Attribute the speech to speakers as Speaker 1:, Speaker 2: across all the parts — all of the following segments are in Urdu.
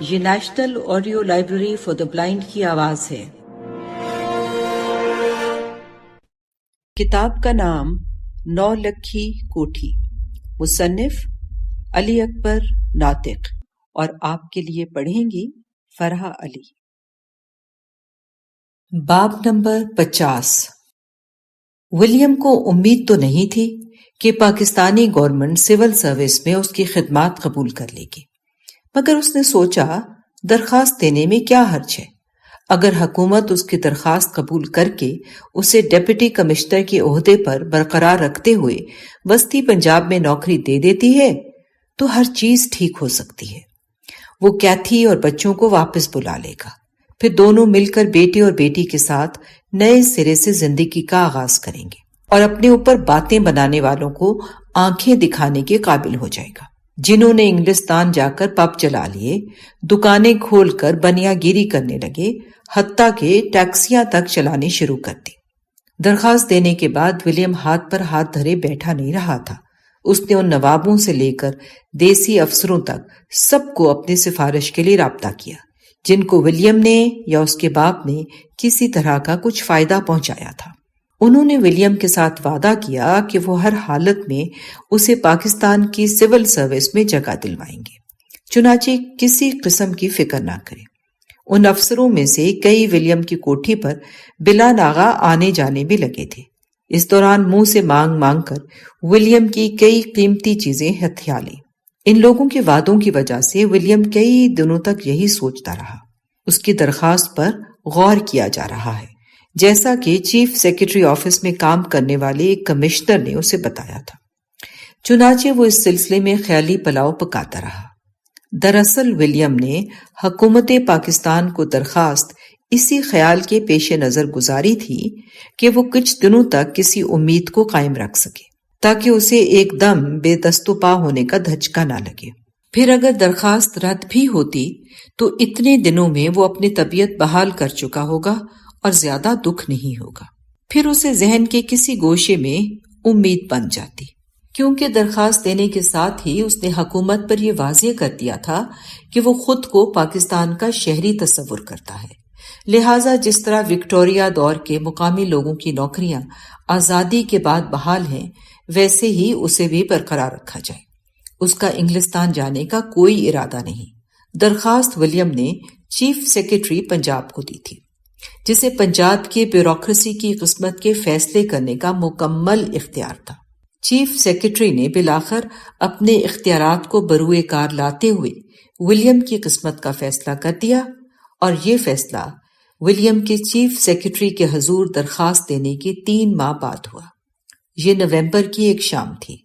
Speaker 1: یہ national audio library for the blind کی آواز ہے۔ کتاب کا نام 9 لکھی کوٹھی، مصنف علی اکبر ناطق، اور آپ کے لیے پڑھیں گی فرحہ علی۔ باب نمبر 50۔ ولیم کو امید تو نہیں تھی کہ پاکستانی گورنمنٹ سول سروس میں اس کی خدمات قبول کر لے گی، مگر اس نے سوچا درخواست دینے میں کیا حرج ہے۔ اگر حکومت اس کی درخواست قبول کر کے اسے ڈپٹی کمشنر کے عہدے پر برقرار رکھتے ہوئے وسطی پنجاب میں نوکری دے دیتی ہے تو ہر چیز ٹھیک ہو سکتی ہے۔ وہ کیتھی اور بچوں کو واپس بلا لے گا، پھر دونوں مل کر بیٹے اور بیٹی کے ساتھ نئے سرے سے زندگی کا آغاز کریں گے اور اپنے اوپر باتیں بنانے والوں کو آنکھیں دکھانے کے قابل ہو جائے گا۔ جنہوں نے انگلستان جا کر پب چلا لیے، دکانیں کھول کر بنیا گیری کرنے لگے، حتیٰ کہ ٹیکسیاں تک چلانی شروع کر دی۔ درخواست دینے کے بعد ولیم ہاتھ پر ہاتھ دھرے بیٹھا نہیں رہا تھا۔ اس نے ان نوابوں سے لے کر دیسی افسروں تک سب کو اپنی سفارش کے لیے رابطہ کیا جن کو ولیم نے یا اس کے باپ نے کسی طرح کا کچھ فائدہ پہنچایا تھا۔ انہوں نے ولیم کے ساتھ وعدہ کیا کہ وہ ہر حالت میں اسے پاکستان کی سول سروس میں جگہ دلوائیں گے، چنانچہ کسی قسم کی فکر نہ کرے۔ ان افسروں میں سے کئی ولیم کی کوٹھی پر بلا ناغہ آنے جانے بھی لگے تھے۔ اس دوران منہ سے مانگ مانگ کر ولیم کی کئی قیمتی چیزیں ہتھیا لیں۔ ان لوگوں کے وعدوں کی وجہ سے ولیم کئی دنوں تک یہی سوچتا رہا۔ اس کی درخواست پر غور کیا جا رہا ہے، جیسا کہ چیف سیکرٹری آفس میں کام کرنے والے ایک کمشنر نے اسے بتایا تھا۔ چنانچہ وہ اس سلسلے میں خیالی پلاؤ پکاتا رہا۔ دراصل ولیم نے حکومت پاکستان کو درخواست اسی خیال کے پیش نظر گزاری تھی کہ وہ کچھ دنوں تک کسی امید کو قائم رکھ سکے تاکہ اسے ایک دم بے دست و پا ہونے کا دھچکا نہ لگے۔ پھر اگر درخواست رد بھی ہوتی تو اتنے دنوں میں وہ اپنی طبیعت بحال کر چکا ہوگا اور زیادہ دکھ نہیں ہوگا۔ پھر اسے ذہن کے کسی گوشے میں امید بن جاتی، کیونکہ درخواست دینے کے ساتھ ہی اس نے حکومت پر یہ واضح کر دیا تھا کہ وہ خود کو پاکستان کا شہری تصور کرتا ہے، لہٰذا جس طرح وکٹوریہ دور کے مقامی لوگوں کی نوکریاں آزادی کے بعد بحال ہیں، ویسے ہی اسے بھی برقرار رکھا جائے۔ اس کا انگلستان جانے کا کوئی ارادہ نہیں۔ درخواست ولیم نے چیف سیکرٹری پنجاب کو دی تھی، جسے پنجاب کے بیوروکریسی کی قسمت کے فیصلے کرنے کا مکمل اختیار تھا۔ چیف سیکرٹری نے بالآخر اپنے اختیارات کو بروئے کار لاتے ہوئے ولیم کی قسمت کا فیصلہ کر دیا، اور یہ فیصلہ ولیم کے چیف سیکرٹری کے حضور درخواست دینے کے 3 ماہ بعد ہوا۔ یہ نومبر کی ایک شام تھی۔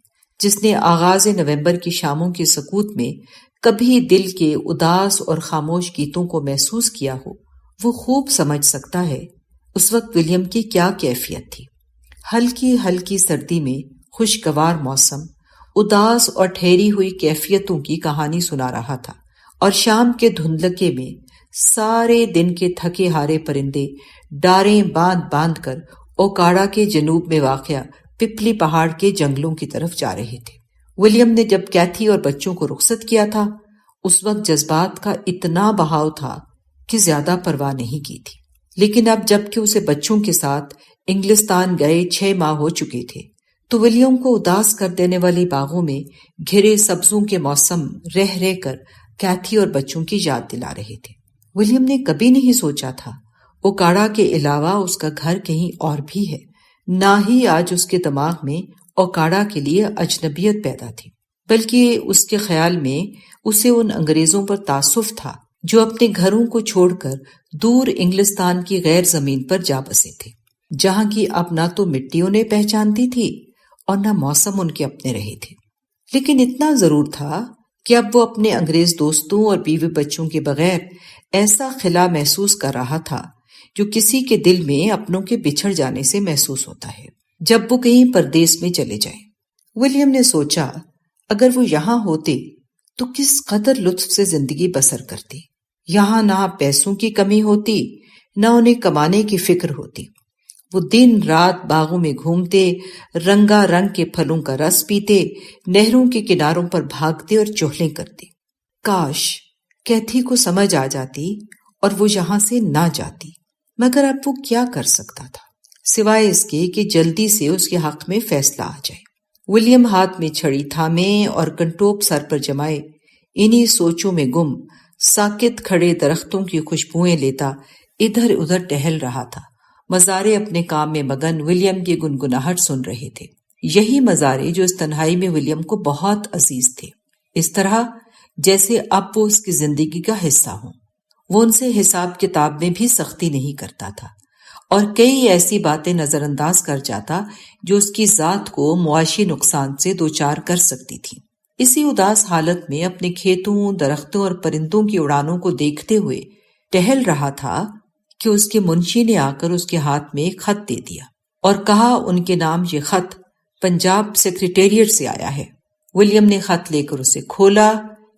Speaker 1: جس نے آغاز نومبر کی شاموں کی سکوت میں کبھی دل کے اداس اور خاموش گیتوں کو محسوس کیا ہو، وہ خوب سمجھ سکتا ہے اس وقت ولیم کی کیا کیفیت تھی۔ ہلکی ہلکی سردی میں خوشگوار موسم اداس اور ٹھہری ہوئی کیفیتوں کی کہانی سنا رہا تھا، اور شام کے دھندلکے میں سارے دن کے تھکے ہارے پرندے ڈاریں باندھ باندھ کر اوکاڑا کے جنوب میں واقع پپلی پہاڑ کے جنگلوں کی طرف جا رہے تھے۔ ولیم نے جب کیتھی اور بچوں کو رخصت کیا تھا، اس وقت جذبات کا اتنا بہاؤ تھا کہ زیادہ پرواہ نہیں کی تھی، لیکن اب جب کہ اسے بچوں کے ساتھ انگلستان گئے 6 ماہ ہو چکے تھے تو ولیم کو اداس کر دینے والی باغوں میں گھرے سبزوں کے موسم رہ رہ کر کیتھی اور بچوں کی یاد دلا رہے تھے۔ ولیم نے کبھی نہیں سوچا تھا اوکاڑا کے علاوہ اس کا گھر کہیں اور بھی ہے، نہ ہی آج اس کے دماغ میں اوکاڑا کے لیے اجنبیت پیدا تھی، بلکہ اس کے خیال میں اسے ان انگریزوں پر تعصب تھا جو اپنے گھروں کو چھوڑ کر دور انگلستان کی غیر زمین پر جا بسے تھے، جہاں کی اب نہ تو مٹی انہیں پہچانتی تھی اور نہ موسم ان کے اپنے رہے تھے۔ لیکن اتنا ضرور تھا کہ اب وہ اپنے انگریز دوستوں اور بیوی بچوں کے بغیر ایسا خلا محسوس کر رہا تھا جو کسی کے دل میں اپنوں کے بچھڑ جانے سے محسوس ہوتا ہے جب وہ کہیں پردیس میں چلے جائیں۔ ولیم نے سوچا اگر وہ یہاں ہوتے تو کس قدر لطف سے زندگی بسر کرتے۔ یہاں نہ پیسوں کی کمی ہوتی، نہ انہیں کمانے کی فکر ہوتی۔ وہ دن رات باغوں میں گھومتے، رنگا رنگ کے پھلوں کا رس پیتے، نہروں کے کناروں پر بھاگتے اور چہلیں کرتے۔ کاش کیتھی کو سمجھ آ جاتی اور وہ یہاں سے نہ جاتی، مگر اب وہ کیا کر سکتا تھا سوائے اس کے کہ جلدی سے اس کے حق میں فیصلہ آ جائے۔ ولیم ہاتھ میں چھڑی تھامے اور کنٹوپ سر پر جمائے انہی سوچوں میں گم ساکت کھڑے درختوں کی خوشبوئیں لیتا ادھر ادھر ٹہل رہا تھا۔ مزارے اپنے کام میں مگن ولیم کی گنگناہٹ سن رہے تھے، یہی مزارے جو اس تنہائی میں ولیم کو بہت عزیز تھے، اس طرح جیسے اب وہ اس کی زندگی کا حصہ ہوں۔ وہ ان سے حساب کتاب میں بھی سختی نہیں کرتا تھا اور کئی ایسی باتیں نظر انداز کر جاتا جو اس کی ذات کو معاشی نقصان سے دوچار کر سکتی تھی۔ اسی اداس حالت میں اپنے کھیتوں، درختوں اور پرندوں کی اڑانوں کو دیکھتے ہوئے ٹہل رہا تھا کہ اس کے منشی نے آ کر اس کے ہاتھ میں ایک خط دے دیا اور کہا ان کے نام یہ خط پنجاب سیکریٹریٹ سے آیا ہے۔ ولیم نے خط لے کر اسے کھولا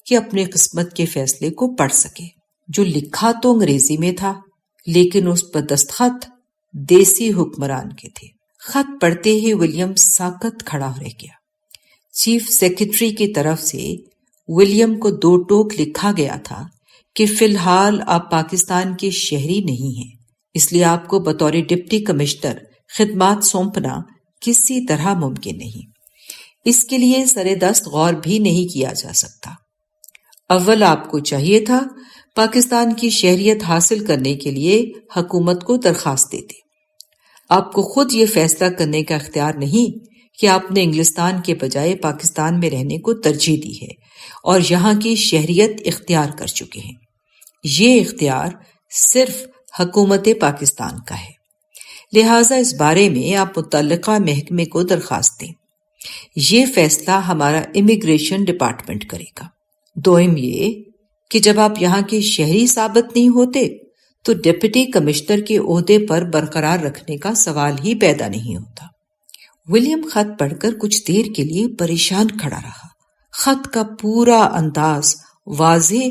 Speaker 1: کہ اپنے قسمت کے فیصلے کو پڑھ سکے۔ جو لکھا تو انگریزی میں تھا لیکن اس پر دستخط دیسی حکمران کے تھے۔ خط پڑھتے ہی ولیم ساکت کھڑا رہ گیا۔ چیف سیکرٹری کی طرف سے ولیم کو 2 ٹوک لکھا گیا تھا کہ فی الحال آپ پاکستان کے شہری نہیں ہیں، اس لیے آپ کو بطور ڈپٹی کمشنر خدمات سونپنا کسی طرح ممکن نہیں۔ اس کے لیے سر دست غور بھی نہیں کیا جا سکتا۔ اول آپ کو چاہیے تھا پاکستان کی شہریت حاصل کرنے کے لیے حکومت کو درخواست دیتے۔ آپ کو خود یہ فیصلہ کرنے کا اختیار نہیں کہ آپ نے انگلستان کے بجائے پاکستان میں رہنے کو ترجیح دی ہے اور یہاں کی شہریت اختیار کر چکے ہیں۔ یہ اختیار صرف حکومت پاکستان کا ہے، لہٰذا اس بارے میں آپ متعلقہ محکمے کو درخواست دیں۔ یہ فیصلہ ہمارا امیگریشن ڈپارٹمنٹ کرے گا۔ دوئم یہ کہ جب آپ یہاں کے شہری ثابت نہیں ہوتے تو ڈپٹی کمشنر کے عہدے پر برقرار رکھنے کا سوال ہی پیدا نہیں ہوتا۔ ولیم خط پڑھ کر کچھ دیر کے لیے پریشان کھڑا رہا۔ خط کا پورا انداز واضح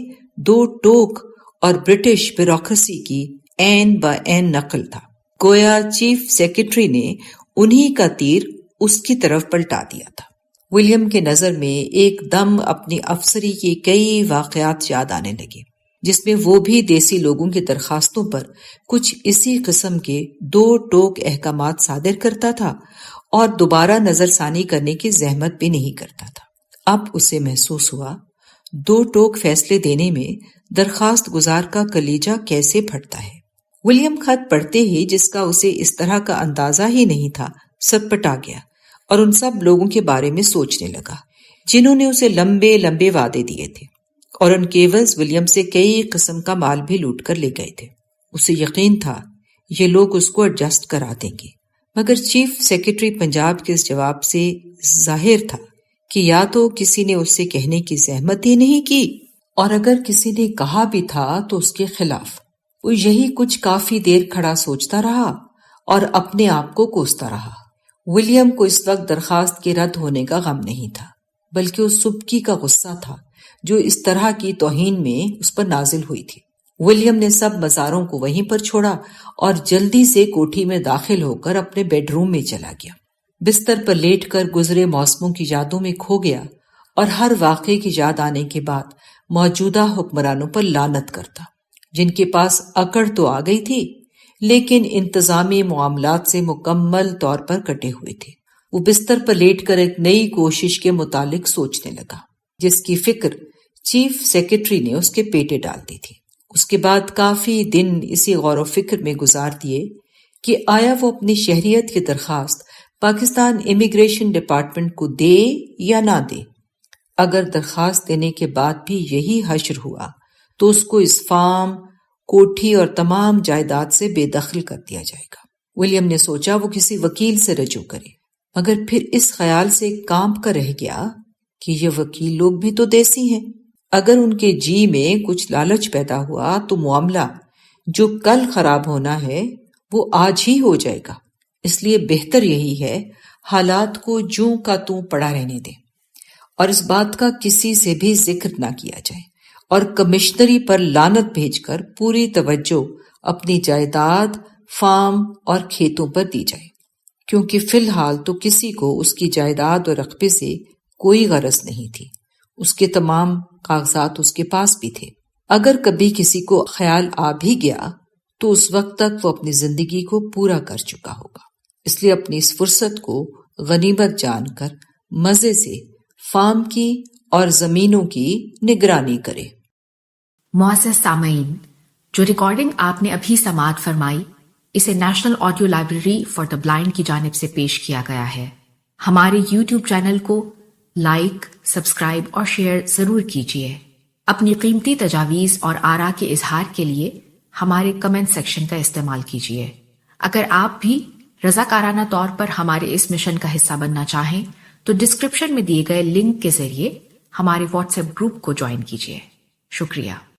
Speaker 1: 2 ٹوک اور برٹش بیوروکریسی کی عین بعین نقل تھا، گویا چیف سیکرٹری نے انہی کا تیر اس کی طرف پلٹا دیا تھا۔ ولیم کے نظر میں ایک دم اپنی افسری کے کئی واقعات یاد آنے لگے جس میں وہ بھی دیسی لوگوں کی درخواستوں پر کچھ اسی قسم کے 2 ٹوک احکامات صادر کرتا تھا اور دوبارہ نظر ثانی کرنے کی زحمت بھی نہیں کرتا تھا۔ اب اسے محسوس ہوا 2 ٹوک فیصلے دینے میں درخواست گزار کا کلیجہ کیسے پھٹتا ہے۔ ولیم خط پڑھتے ہی جس کا اسے اس طرح کا اندازہ ہی نہیں تھا سٹپٹا گیا اور ان سب لوگوں کے بارے میں سوچنے لگا جنہوں نے اسے لمبے لمبے وعدے دیے تھے اور ان کے عوض ولیم سے کئی قسم کا مال بھی لوٹ کر لے گئے تھے۔ اسے یقین تھا یہ لوگ اس کو ایڈجسٹ کرا دیں گے، مگر چیف سیکرٹری پنجاب کے اس جواب سے ظاہر تھا کہ یا تو کسی نے اس سے کہنے کی زحمت ہی نہیں کی اور اگر کسی نے کہا بھی تھا تو اس کے خلاف۔ وہ یہی کچھ کافی دیر کھڑا سوچتا رہا اور اپنے آپ کو کوستا رہا۔ ولیم کو اس وقت درخواست کے رد ہونے کا غم نہیں تھا بلکہ اس سبکی کا غصہ تھا جو اس طرح کی توہین میں اس پر نازل ہوئی تھی۔ ولیم نے سب مزاروں کو وہیں پر چھوڑا اور جلدی سے کوٹھی میں داخل ہو کر اپنے بیڈ روم میں چلا گیا۔ بستر پر لیٹ کر گزرے موسموں کی یادوں میں کھو گیا اور ہر واقعے کی یاد آنے کے بعد موجودہ حکمرانوں پر لعنت کرتا جن کے پاس اکڑ تو آ گئی تھی لیکن انتظامی معاملات سے مکمل طور پر کٹے ہوئے تھے۔ وہ بستر پر لیٹ کر ایک نئی کوشش کے متعلق سوچنے لگا جس کی فکر چیف سیکرٹری نے اس کے پیٹے ڈال دی تھی۔ اس کے بعد کافی دن اسی غور و فکر میں گزار دیے کہ آیا وہ اپنی شہریت کی درخواست پاکستان امیگریشن ڈپارٹمنٹ کو دے یا نہ دے۔ اگر درخواست دینے کے بعد بھی یہی حشر ہوا تو اس کو اس فارم، کوٹھی اور تمام جائیداد سے بے دخل کر دیا جائے گا۔ ولیم نے سوچا وہ کسی وکیل سے رجوع کرے، مگر پھر اس خیال سے کانپ کر رہ گیا کہ یہ وکیل لوگ بھی تو دیسی ہیں، اگر ان کے جی میں کچھ لالچ پیدا ہوا تو معاملہ جو کل خراب ہونا ہے وہ آج ہی ہو جائے گا۔ اس لیے بہتر یہی ہے حالات کو جوں کا توں پڑا رہنے دیں اور اس بات کا کسی سے بھی ذکر نہ کیا جائے اور کمشنری پر لعنت بھیج کر پوری توجہ اپنی جائیداد، فارم اور کھیتوں پر دی جائے، کیونکہ فی الحال تو کسی کو اس کی جائیداد اور رقبے سے کوئی غرض نہیں تھی۔ اس کے تمام کاغذات اس کے پاس بھی تھے۔ اگر کبھی کسی کو خیال آ بھی گیا تو اس وقت تک وہ اپنی زندگی کو پورا کر چکا ہوگا، اس لیے اپنی اس فرصت کو غنیمت جان کر مزے سے فارم کی اور زمینوں کی نگرانی کرے۔
Speaker 2: معزز سامعین، جو ریکارڈنگ آپ نے ابھی سماعت فرمائی، اسے national audio library for the blind کی جانب سے پیش کیا گیا ہے۔ ہمارے یوٹیوب چینل کو لائک، سبسکرائب اور شیئر ضرور کیجیے۔ اپنی قیمتی تجاویز اور آراء کے اظہار کے لیے ہمارے کمنٹ سیکشن کا استعمال کیجیے۔ اگر آپ بھی رضاکارانہ طور پر ہمارے اس مشن کا حصہ بننا چاہیں تو ڈسکرپشن میں دیے گئے لنک کے ذریعے ہمارے واٹس ایپ گروپ کو جوائن کیجیے۔ شکریہ۔